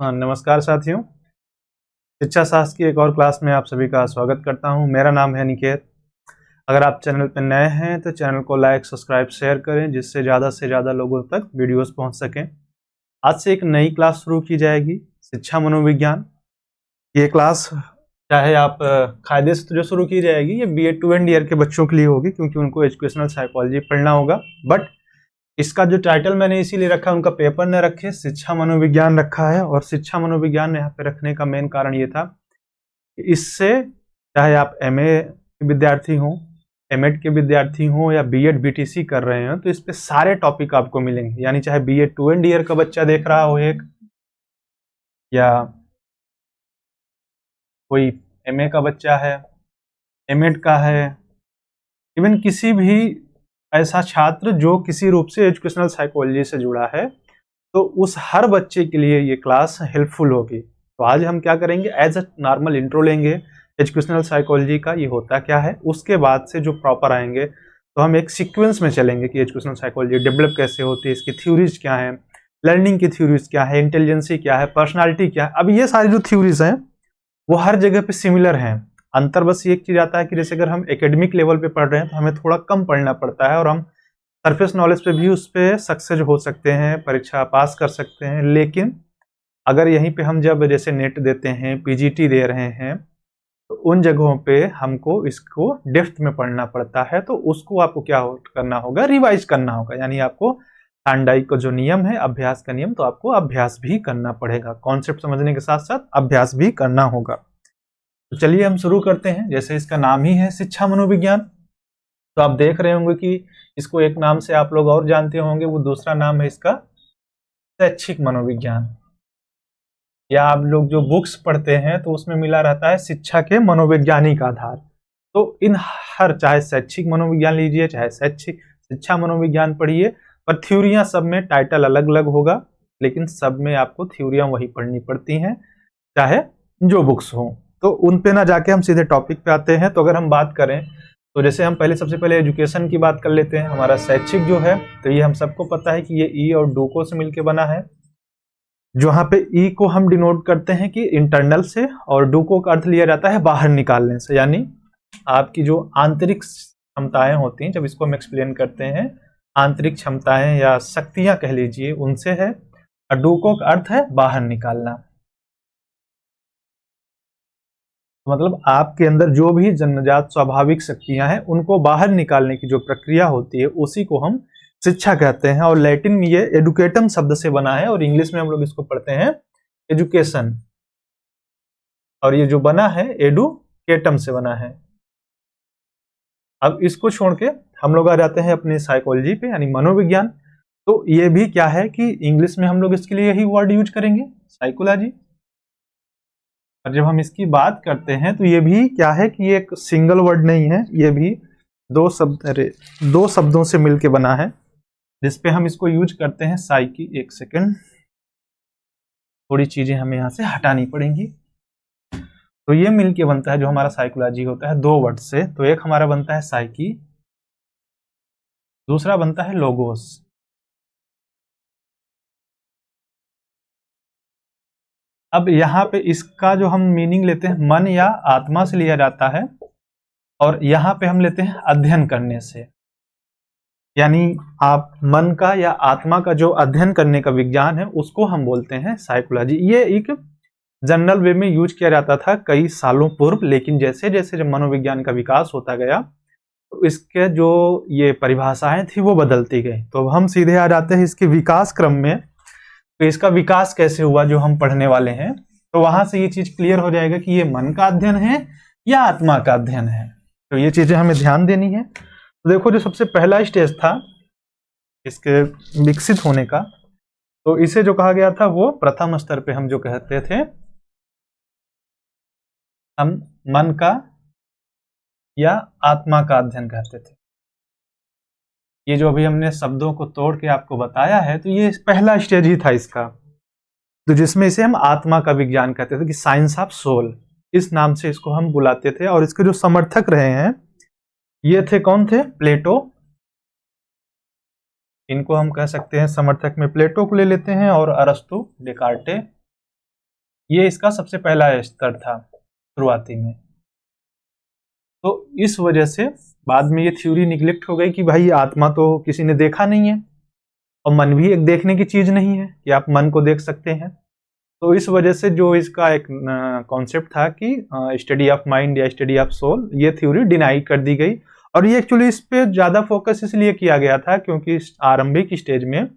हाँ, नमस्कार साथियों। शिक्षा शास्त्र की एक और क्लास में आप सभी का स्वागत करता हूँ। मेरा नाम है निकेत। अगर आप चैनल पर नए हैं तो चैनल को लाइक, सब्सक्राइब, शेयर करें जिससे ज़्यादा से ज़्यादा लोगों तक वीडियोस पहुँच सकें। आज से एक नई क्लास शुरू की जाएगी, शिक्षा मनोविज्ञान। ये क्लास चाहे आप कायदे से तो जो शुरू की जाएगी, ये BA 2 एंड ईयर के बच्चों के लिए होगी क्योंकि उनको एजुकेशनल साइकोलॉजी पढ़ना होगा। बट इसका जो टाइटल मैंने इसीलिए रखा, उनका पेपर ने रखे शिक्षा मनोविज्ञान रखा है। और शिक्षा मनोविज्ञान यहाँ पे रखने का मेन कारण ये था कि इससे चाहे आप MA के विद्यार्थी हों, M.Ed के विद्यार्थी हों या B.Ed BTC कर रहे हैं तो इस पे सारे टॉपिक आपको मिलेंगे। यानी चाहे BA 2 एंड ईयर का बच्चा देख रहा हो एक, या कोई MA का बच्चा है, M.Ed का है, इवन किसी भी ऐसा छात्र जो किसी रूप से एजुकेशनल साइकोलॉजी से जुड़ा है, तो उस हर बच्चे के लिए ये क्लास हेल्पफुल होगी। तो आज हम क्या करेंगे, एज अ नॉर्मल इंट्रो लेंगे एजुकेशनल साइकोलॉजी का, ये होता क्या है। उसके बाद से जो प्रॉपर आएंगे तो हम एक सीक्वेंस में चलेंगे कि एजुकेशनल साइकोलॉजी डेवलप कैसे होती है, इसकी थ्योरीज क्या है, लर्निंग की थ्योरीज क्या है, इंटेलिजेंसी क्या है, पर्सनालिटी क्या है। अब ये सारी जो थ्योरीज हैं वो हर जगह पे सिमिलर हैं। अंतर बस ये एक चीज आता है कि जैसे अगर हम एकेडमिक लेवल पे पढ़ रहे हैं तो हमें थोड़ा कम पढ़ना पड़ता है और हम सरफेस नॉलेज पे भी उस पे सक्सेस हो सकते हैं, परीक्षा पास कर सकते हैं। लेकिन अगर यहीं पे हम जब जैसे नेट देते हैं, PGT दे रहे हैं, तो उन जगहों पे हमको इसको डेप्थ में पढ़ना पड़ता है। तो उसको आपको क्या करना होगा, रिवाइज करना होगा। यानी आपको थार्नडाइक का जो नियम है, अभ्यास का नियम, तो आपको अभ्यास भी करना पड़ेगा। कॉन्सेप्ट समझने के साथ साथ अभ्यास भी करना होगा। तो चलिए हम शुरू करते हैं। जैसे इसका नाम ही है शिक्षा मनोविज्ञान, तो आप देख रहे होंगे कि इसको एक नाम से आप लोग और जानते होंगे, वो दूसरा नाम है इसका शैक्षिक मनोविज्ञान। या आप लोग जो बुक्स पढ़ते हैं तो उसमें मिला रहता है शिक्षा के मनोवैज्ञानिक आधार। तो इन हर, चाहे शैक्षिक मनोविज्ञान लीजिए, चाहे शैक्षिक शिक्षा मनोविज्ञान पढ़िए, पर थ्योरियां सब में टाइटल अलग अलग होगा, लेकिन सब में आपको थ्योरियां वही पढ़नी पड़ती हैं, चाहे जो बुक्स हो। तो उन पे ना जाके हम सीधे टॉपिक पे आते हैं। तो अगर हम बात करें तो जैसे हम पहले सबसे पहले एजुकेशन की बात कर लेते हैं। हमारा शैक्षिक जो है, तो ये हम सबको पता है कि ये ई और डूको से मिलकर बना है। जहाँ पे ई को हम डिनोट करते हैं कि इंटरनल से, और डूको का अर्थ लिया जाता है बाहर निकालने से। यानी आपकी जो आंतरिक क्षमताएं होती हैं, जब इसको हम एक्सप्लेन करते हैं, आंतरिक क्षमताएं या शक्तियां कह लीजिए, उनसे है। और डूको का अर्थ है बाहर निकालना। मतलब आपके अंदर जो भी जन्मजात स्वाभाविक शक्तियां हैं, उनको बाहर निकालने की जो प्रक्रिया होती है, उसी को हम शिक्षा कहते हैं। और लैटिन में ये एडुकेटम शब्द से बना है, और इंग्लिश में हम लोग इसको पढ़ते हैं एजुकेशन। और ये जो बना है एडुकेटम से बना है। अब इसको छोड़ के हम लोग आ जाते हैं अपनी साइकोलॉजी पे, यानी मनोविज्ञान। तो ये भी क्या है कि इंग्लिश में हम लोग इसके लिए यही वर्ड यूज करेंगे, साइकोलॉजी। और जब हम इसकी बात करते हैं तो ये भी क्या है कि ये एक सिंगल वर्ड नहीं है, ये भी दो शब्दों से मिलके बना है, जिसपे हम इसको यूज करते हैं साइकी। एक सेकेंड, थोड़ी चीजें हमें यहाँ से हटानी पड़ेंगी। तो ये मिलके बनता है जो हमारा साइकोलॉजी होता है, दो वर्ड से। तो एक हमारा बनता है साइकी, दूसरा बनता है लोगोस। अब यहाँ पे इसका जो हम मीनिंग लेते हैं, मन या आत्मा से लिया जाता है, और यहाँ पे हम लेते हैं अध्ययन करने से। यानी आप मन का या आत्मा का जो अध्ययन करने का विज्ञान है, उसको हम बोलते हैं साइकोलॉजी। ये एक जनरल वे में यूज किया जाता था कई सालों पूर्व, लेकिन जैसे जैसे जब मनोविज्ञान का विकास होता गया तो इसके जो ये परिभाषाएं थी वो बदलती गई। तो हम सीधे आ जाते हैं इसके विकास क्रम में। तो इसका विकास कैसे हुआ जो हम पढ़ने वाले हैं, तो वहां से ये चीज क्लियर हो जाएगा कि ये मन का अध्ययन है या आत्मा का अध्ययन है। तो ये चीजें हमें ध्यान देनी है। तो देखो, जो सबसे पहला स्टेज था इसके विकसित होने का, तो इसे जो कहा गया था वो प्रथम स्तर पे हम जो कहते थे, हम मन का या आत्मा का अध्ययन कहते थे। ये जो अभी हमने शब्दों को तोड़ के आपको बताया है, तो ये पहला स्टेज ही था इसका, तो जिसमें इसे हम आत्मा का विज्ञान कहते थे, कि साइंस ऑफ सोल, इस नाम से इसको हम बुलाते थे। और इसके जो समर्थक रहे हैं ये थे, कौन थे? प्लेटो। इनको हम कह सकते हैं समर्थक में प्लेटो को ले लेते हैं, और अरस्तु, डेकार्टे, ये इसका सबसे पहला स्तर था शुरुआती में। तो इस वजह से बाद में ये थ्योरी निगलेक्ट हो गई कि भाई आत्मा तो किसी ने देखा नहीं है और मन भी एक देखने की चीज नहीं है कि आप मन को देख सकते हैं। तो इस वजह से जो इसका एक कॉन्सेप्ट था कि स्टडी ऑफ माइंड या स्टडी ऑफ सोल, ये थ्योरी डिनाई कर दी गई। और ये एक्चुअली इस पे ज्यादा फोकस इसलिए किया गया था क्योंकि आरंभिक स्टेज में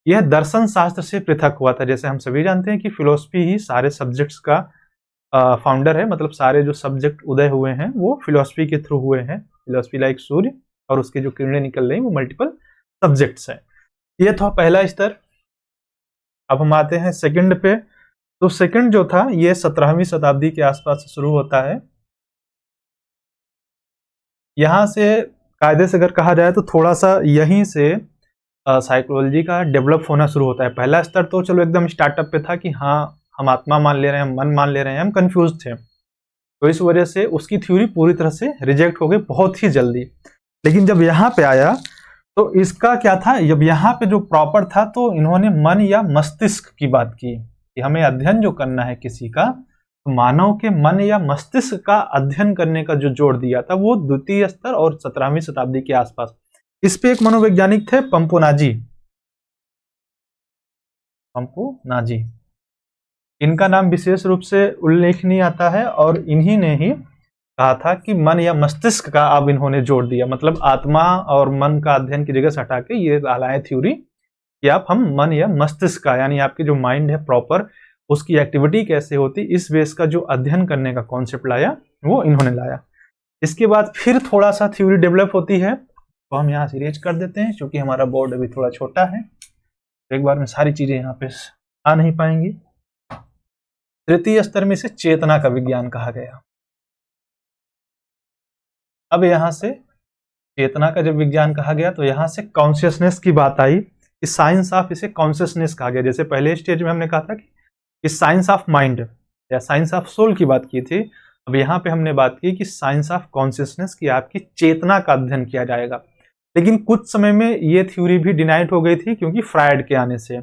यह दर्शन शास्त्र से पृथक हुआ था। जैसे हम सभी जानते हैं कि फिलोसफी ही सारे सब्जेक्ट्स का फाउंडर है, मतलब सारे जो सब्जेक्ट उदय हुए हैं वो फिलोसफी के थ्रू हुए हैं। फिलोसफी लाइक सूर्य, और उसकी जो किरणें निकल रही हैं वो मल्टीपल सब्जेक्ट्स हैं। ये था पहला स्तर। अब हम आते हैं सेकंड पे। तो सेकंड जो था ये 17वीं शताब्दी के आसपास से शुरू होता है। यहां से कायदे से अगर कहा जाए तो थोड़ा सा यहीं से साइकोलॉजी का डेवलप होना शुरू होता है। पहला स्तर तो चलो एकदम स्टार्टअप पे था कि हाँ हम आत्मा मान ले रहे हैं, हम मन मान ले रहे हैं, हम कंफ्यूज थे, तो इस वजह से उसकी थ्योरी पूरी तरह से रिजेक्ट हो गई बहुत ही जल्दी। लेकिन जब यहाँ पे आया तो इसका क्या था, जब यहाँ पे जो प्रॉपर था तो इन्होंने मन या मस्तिष्क की बात की कि हमें अध्ययन जो करना है किसी का, तो मानव के मन या मस्तिष्क का अध्ययन करने का जो जोर दिया था वो द्वितीय स्तर और 17वीं शताब्दी के आसपास। इस पे एक मनोवैज्ञानिक थे पंपोनाजी। इनका नाम विशेष रूप से उल्लेख नहीं आता है और इन्हीं ने ही कहा था कि मन या मस्तिष्क का अब इन्होंने जोड़ दिया, मतलब आत्मा और मन का अध्ययन की जगह से हटा के ये लाए थ्योरी कि आप हम मन या मस्तिष्क का, यानी आपकी जो माइंड है प्रॉपर, उसकी एक्टिविटी कैसे होती, इस बेस का जो अध्ययन करने का कॉन्सेप्ट लाया वो इन्होंने लाया। इसके बाद फिर थोड़ा सा थ्योरी डेवलप होती है, तो हम यहाँ से इरेज कर देते हैं क्योंकि हमारा बोर्ड अभी थोड़ा छोटा है, तो एक बार में सारी चीजें यहाँ पे आ नहीं पाएंगी। तृतीय स्तर में से चेतना का विज्ञान कहा गया। अब यहाँ से चेतना का जब विज्ञान कहा गया तो यहाँ से कॉन्शियसनेस की बात आई कि साइंस ऑफ, इसे कॉन्शियसनेस कहा गया। जैसे पहले स्टेज में हमने कहा था कि साइंस ऑफ माइंड या साइंस ऑफ सोल की बात की थी, अब यहाँ पे हमने बात की कि साइंस ऑफ कॉन्शियसनेस की, आपकी चेतना का अध्ययन किया जाएगा। लेकिन कुछ समय में ये थ्योरी भी डिनाइड हो गई थी क्योंकि फ्रायड के आने से,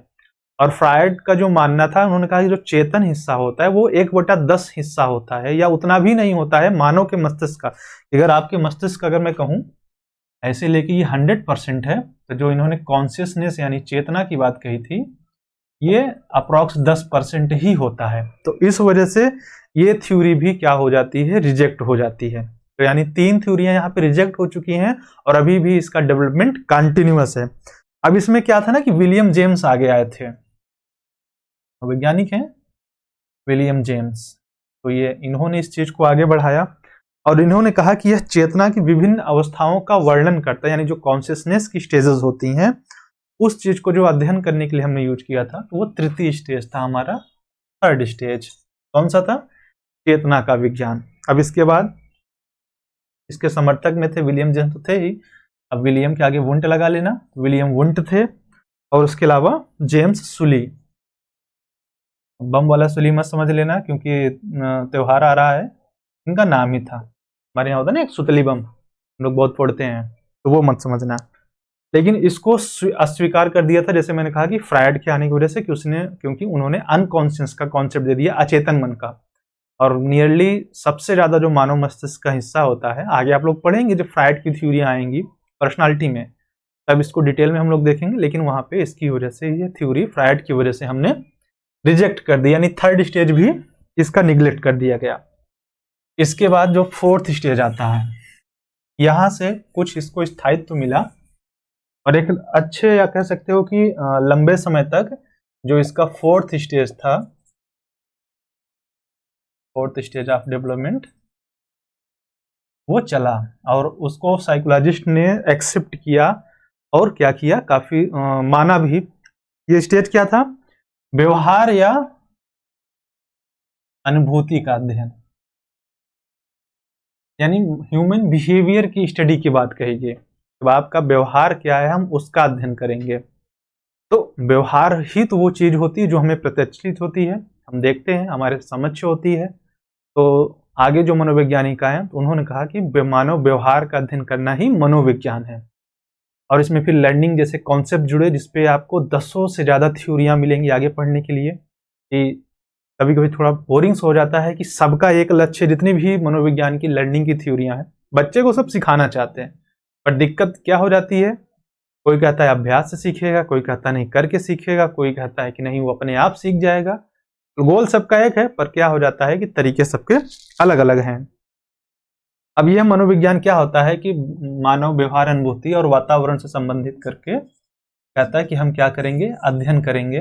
और फ्रायड का जो मानना था, उन्होंने कहा कि जो चेतन हिस्सा होता है वो 1/10 हिस्सा होता है या उतना भी नहीं होता है मानव के मस्तिष्क का। अगर आपके मस्तिष्क अगर मैं कहूं ऐसे लेके ये 100% है, तो जो इन्होंने कॉन्शियसनेस यानी चेतना की बात कही थी ये अप्रॉक्स 10% ही होता है। तो इस वजह से ये थ्योरी भी क्या हो जाती है, रिजेक्ट हो जाती है। तो यानी 3 थ्योरियां यहाँ पे रिजेक्ट हो चुकी हैं और अभी भी इसका डेवलपमेंट कंटिन्यूअस है। अब इसमें क्या था ना कि विलियम जेम्स आगे आए थे, वैज्ञानिक हैं विलियम जेम्स, तो ये इन्होंने इस चीज को आगे बढ़ाया और इन्होंने कहा कि यह चेतना की विभिन्न अवस्थाओं का वर्णन करता है, यानी जो कॉन्शियसनेस की स्टेजेस होती हैं उस चीज को जो अध्ययन करने के लिए हमने यूज किया था, तो वो तृतीय स्टेज था हमारा, थर्ड स्टेज कौन सा था, चेतना का विज्ञान। अब इसके बाद इसके समर्थक में थे विलियम जेम्स तो थे ही, अब विलियम के आगे वुंट लगा लेना, विलियम वुंट थे, और उसके अलावा जेम्स सुली। बम वाला सुली मत समझ लेना क्योंकि त्योहार आ रहा है, इनका नाम ही था। हमारे यहाँ होता है ना एक सुतली बम, हम लोग बहुत फोड़ते हैं, तो वो मत समझना। लेकिन इसको अस्वीकार कर दिया था, जैसे मैंने कहा कि फ्रायड के आने की वजह से, क्योंकि उन्होंने अनकॉन्शियस का कॉन्सेप्ट दे दिया, अचेतन मन का, और नियरली सबसे ज्यादा जो मानव मस्तिष्क का हिस्सा होता है, आगे आप लोग पढ़ेंगे जब फ्रायड की थ्योरी आएंगी पर्सनालिटी में, तब इसको डिटेल में हम लोग देखेंगे। लेकिन वहां पे इसकी वजह से, ये थ्योरी फ्रायड की वजह से हमने रिजेक्ट कर दिया, यानी थर्ड स्टेज भी इसका निग्लेक्ट कर दिया गया। इसके बाद जो फोर्थ स्टेज आता है, यहां से कुछ इसको स्थायित्व मिला और एक अच्छे, या कह सकते हो कि लंबे समय तक जो इसका फोर्थ स्टेज था, फोर्थ स्टेज ऑफ डेवलपमेंट, वो चला और उसको साइकोलॉजिस्ट ने एक्सेप्ट किया और क्या किया, काफी माना भी। ये स्टेज क्या था, व्यवहार या अनुभूति का अध्ययन, यानी ह्यूमन बिहेवियर की स्टडी की बात कही गई। तो आपका व्यवहार क्या है, हम उसका अध्ययन करेंगे। तो व्यवहार ही तो वो चीज होती है जो हमें प्रत्यक्षित होती है, हम देखते हैं, हमारे समझ होती है। तो आगे जो मनोवैज्ञानिक आए तो उन्होंने कहा कि मानव व्यवहार का अध्ययन करना ही मनोविज्ञान है। और इसमें फिर लर्निंग जैसे कॉन्सेप्ट जुड़े, जिसपे आपको 10 से ज्यादा थ्योरियां मिलेंगी आगे पढ़ने के लिए, कि कभी कभी थोड़ा बोरिंग हो जाता है कि सबका एक लक्ष्य, जितनी भी मनोविज्ञान की लर्निंग की थ्योरियां हैं बच्चे को सब सिखाना चाहते हैं, पर दिक्कत क्या हो जाती है, कोई कहता है अभ्यास से सीखेगा, कोई कहता है नहीं करके सीखेगा, कोई कहता है कि नहीं वो अपने आप सीख जाएगा। तो गोल सबका एक है, पर क्या हो जाता है कि तरीके सबके अलग अलग हैं। अब यह मनोविज्ञान क्या होता है कि मानव व्यवहार, अनुभूति और वातावरण से संबंधित करके कहता है कि हम क्या करेंगे, अध्ययन करेंगे।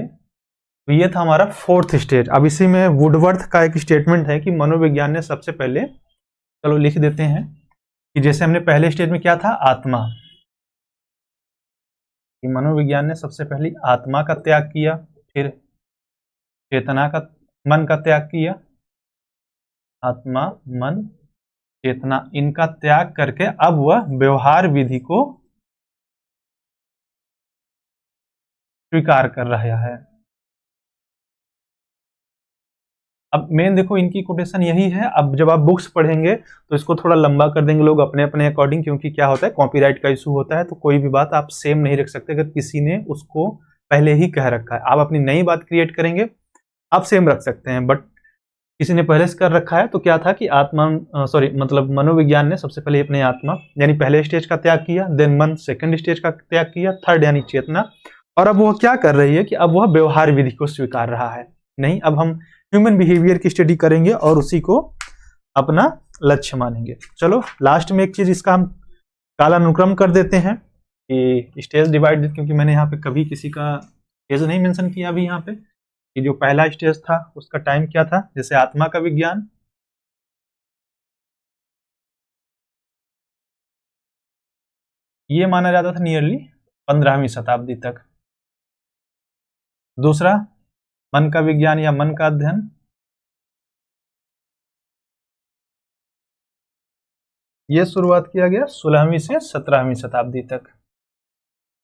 तो ये था हमारा फोर्थ स्टेज। अब इसी में वुडवर्थ का एक स्टेटमेंट है कि मनोविज्ञान ने सबसे पहले, चलो लिख देते हैं कि जैसे हमने पहले स्टेज में क्या था, आत्मा, कि मनोविज्ञान ने सबसे पहले आत्मा का त्याग किया, फिर चेतना का, मन का त्याग किया, आत्मा, मन, चेतना, इनका त्याग करके अब वह व्यवहार विधि को स्वीकार कर रहा है। अब मेन देखो इनकी कोटेशन यही है। अब जब आप बुक्स पढ़ेंगे तो इसको थोड़ा लंबा कर देंगे लोग अपने अपने अकॉर्डिंग, क्योंकि क्या होता है कॉपीराइट का इशू होता है, तो कोई भी बात आप सेम नहीं रख सकते। अगर किसी ने उसको पहले ही कह रखा है, आप अपनी नई बात क्रिएट करेंगे, आप सेम रख सकते हैं, बट किसी ने पहले से कर रखा है। तो क्या था कि मतलब मनोविज्ञान ने सबसे पहले अपने आत्मा यानी पहले स्टेज का त्याग किया, देन मन सेकंड स्टेज का त्याग किया, थर्ड यानी चेतना, और अब वो क्या कर रही है कि अब वह व्यवहार विधि को स्वीकार रहा है। नहीं, अब हम ह्यूमन बिहेवियर की स्टडी करेंगे और उसी को अपना लक्ष्य मानेंगे। चलो लास्ट में एक चीज इसका हम कालानुक्रम कर देते हैं कि स्टेज डिवाइड, क्योंकि मैंने यहाँ पे कभी किसी का स्टेज नहीं मेंशन किया अभी यहाँ पे, कि जो पहला स्टेज था उसका टाइम क्या था। जैसे आत्मा का विज्ञान, ये माना जाता था नियरली 15वीं शताब्दी तक। दूसरा मन का विज्ञान या मन का अध्ययन, ये शुरुआत किया गया 16वीं से 17वीं शताब्दी तक,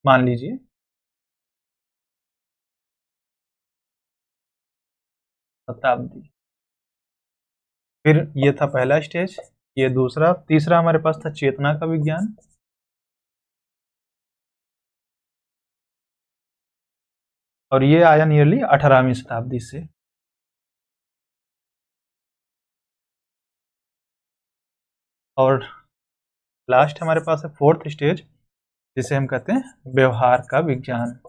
मान लीजिए। शताब्दी। फिर ये था पहला स्टेज, ये दूसरा। तीसरा हमारे पास था चेतना का विज्ञान, और ये आया नियरली 18वीं शताब्दी से। और लास्ट हमारे पास है फोर्थ स्टेज, जिसे हम कहते हैं व्यवहार का विज्ञान,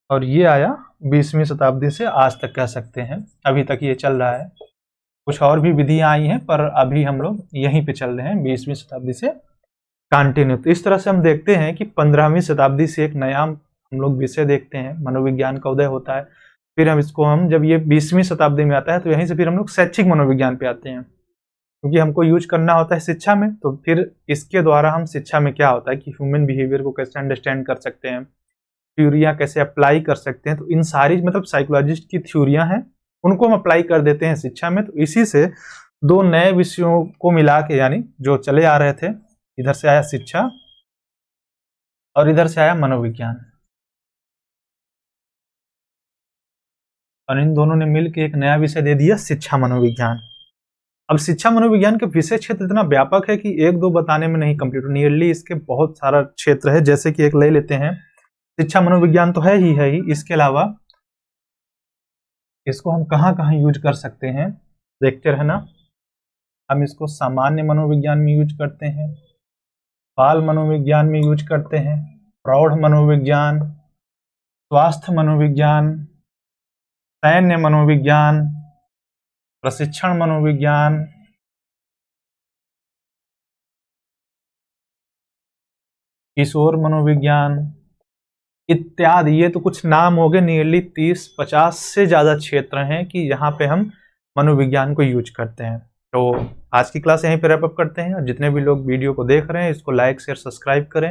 और ये आया 20वीं शताब्दी से आज तक कह सकते हैं, अभी तक ये चल रहा है। कुछ और भी विधियां आई हैं, पर अभी हम लोग यहीं पे चल रहे हैं 20वीं शताब्दी से कंटिन्यू। तो इस तरह से हम देखते हैं कि 15वीं शताब्दी से एक नया हम लोग विषय देखते हैं, मनोविज्ञान का उदय होता है। फिर हम इसको जब ये 20वीं शताब्दी में आता है तो यहीं से फिर हम लोग शैक्षिक मनोविज्ञान पे आते हैं, क्योंकि हमको यूज करना होता है शिक्षा में। तो फिर इसके द्वारा हम शिक्षा में क्या होता है कि ह्यूमन बिहेवियर को कैसे अंडरस्टैंड कर सकते हैं, थ्योरियां कैसे अप्लाई कर सकते हैं। तो इन सारी मतलब साइकोलॉजिस्ट की थ्योरियां हैं, उनको हम अप्लाई कर देते हैं शिक्षा में। तो इसी से दो नए विषयों को मिला के, यानी जो चले आ रहे थे, इधर से आया शिक्षा और इधर से आया मनोविज्ञान, और इन दोनों ने मिलकर एक नया विषय दे दिया, शिक्षा मनोविज्ञान। अब शिक्षा मनोविज्ञान के विषय क्षेत्र इतना व्यापक है कि एक दो बताने में नहीं कंप्लीट, नियरली इसके बहुत सारा क्षेत्र है। जैसे कि एक ले लेते हैं, शिक्षा मनोविज्ञान तो है ही, इसके अलावा इसको हम कहाँ कहाँ यूज कर सकते हैं देखते रहना। हम इसको सामान्य मनोविज्ञान में यूज करते हैं, बाल मनोविज्ञान में यूज करते हैं, प्रौढ़ मनोविज्ञान, स्वास्थ्य मनोविज्ञान, सैन्य मनोविज्ञान, प्रशिक्षण मनोविज्ञान, किशोर मनोविज्ञान इत्यादि। ये तो कुछ नाम हो गए, नियरली 30-50 से ज़्यादा क्षेत्र हैं कि यहाँ पे हम मनोविज्ञान को यूज करते हैं। तो आज की क्लास यहीं पे रैप अप करते हैं, और जितने भी लोग वीडियो को देख रहे हैं इसको लाइक शेयर सब्सक्राइब करें,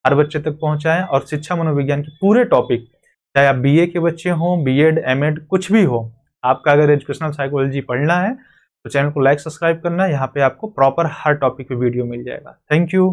हर बच्चे तक पहुँचाएं। और शिक्षा मनोविज्ञान के पूरे टॉपिक, चाहे आप BA के बच्चे हों, B.Ed, M.Ed कुछ भी हो, आपका अगर एजुकेशनल साइकोलॉजी पढ़ना है तो चैनल को लाइक सब्सक्राइब करना है। यहाँ पे आपको प्रॉपर हर टॉपिक पे वीडियो मिल जाएगा। Thank you.